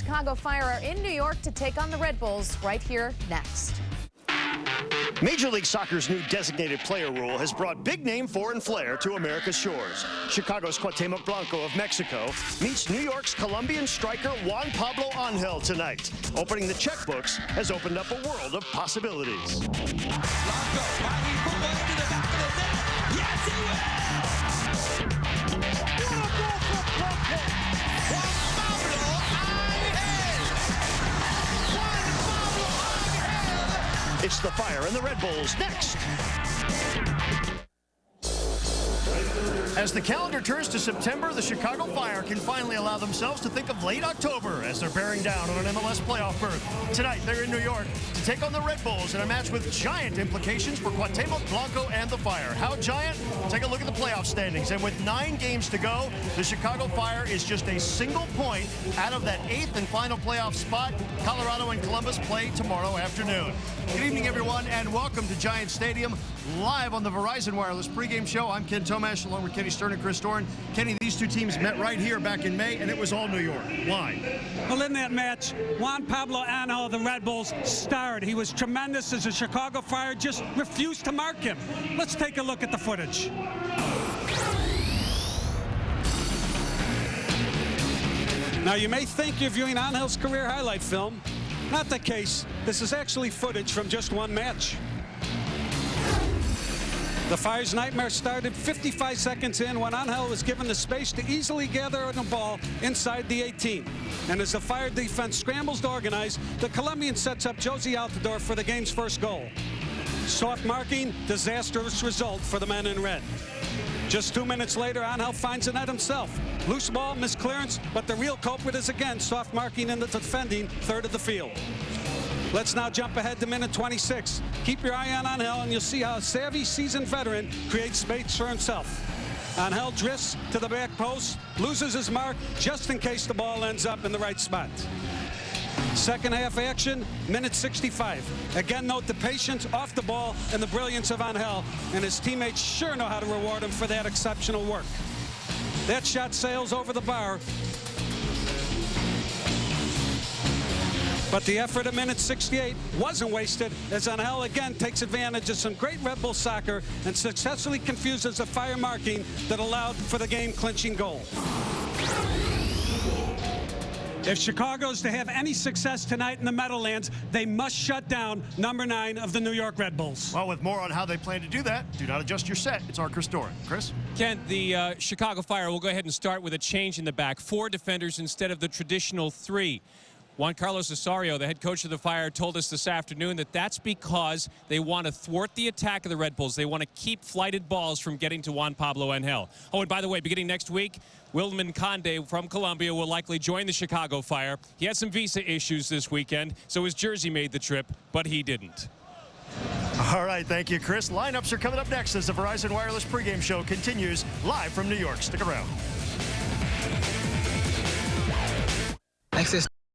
Chicago Fire are in New York to take on the Red Bulls right here next. Major League Soccer's new designated player rule has brought big-name foreign flair to America's shores. Chicago's Cuauhtemoc Blanco of Mexico meets New York's Colombian striker Juan Pablo Angel tonight. Opening the checkbooks has opened up a world of possibilities. Blanco, finding football into the back of the net. Yes, he will! What a goal for Blanco! Juan Pablo Angel! Juan Pablo Angel! It's the Fire and the Red Bulls next. As the calendar turns to September, the Chicago Fire can finally allow themselves to think of late October as they're bearing down on an MLS playoff berth. Tonight, they're in New York to take on the Red Bulls in a match with giant implications for Cuauhtemoc Blanco and the Fire. How giant? Take a look at the playoff standings. And with 9 games to go, the Chicago Fire is just a single point out of that 8th and final playoff spot. Colorado and Columbus play tomorrow afternoon. Good evening, everyone, and welcome to Giant Stadium, live on the Verizon Wireless pregame show. I'm Ken Tomash, along with Kenny Stern and Chris Doran. Kenny, these two teams met right here back in May, and it was all New York. Why? Well, in that match, Juan Pablo Angel of the Red Bulls starred. He was tremendous as the Chicago Fire just refused to mark him. Let's take a look at the footage. Now, you may think you're viewing Angel's career highlight film. Not the case. This is actually footage from just one match. The Fire's nightmare started 55 seconds in when Angel was given the space to easily gather the ball inside the 18. And as the Fire defense scrambles to organize, the Colombian sets up Josie Altidore for the game's first goal. Soft marking, disastrous result for the men in red. Just 2 minutes later, Angel finds the net himself. Loose ball, missed clearance, but the real culprit is again soft marking in the defending third of the field. Let's now jump ahead to minute 26. Keep your eye on Angel, and you'll see how a savvy, seasoned veteran creates space for himself. Angel drifts to the back post, loses his mark just in case the ball ends up in the right spot. Second half action, minute 65. Again, note the patience off the ball and the brilliance of Angel, and his teammates sure know how to reward him for that exceptional work. That shot sails over the bar. But the effort at minute 68 wasn't wasted as Angel again takes advantage of some great Red Bull soccer and successfully confuses the Fire marking that allowed for the game-clinching goal. If Chicago's to have any success tonight in the Meadowlands, they must shut down number 9 of the New York Red Bulls. Well, with more on how they plan to do that, do not adjust your set. It's our Chris Doran. Chris? Ken, the Chicago Fire will go ahead and start with a change in the back. 4 defenders instead of the traditional 3. Juan Carlos Osorio, the head coach of the Fire, told us this afternoon that that's because they want to thwart the attack of the Red Bulls. They want to keep flighted balls from getting to Juan Pablo Angel. Oh, and by the way, beginning next week, Wilman Conde from Colombia will likely join the Chicago Fire. He had some visa issues this weekend, so his jersey made the trip, but he didn't. All right, thank you, Chris. Lineups are coming up next as the Verizon Wireless pregame show continues live from New York. Stick around. Access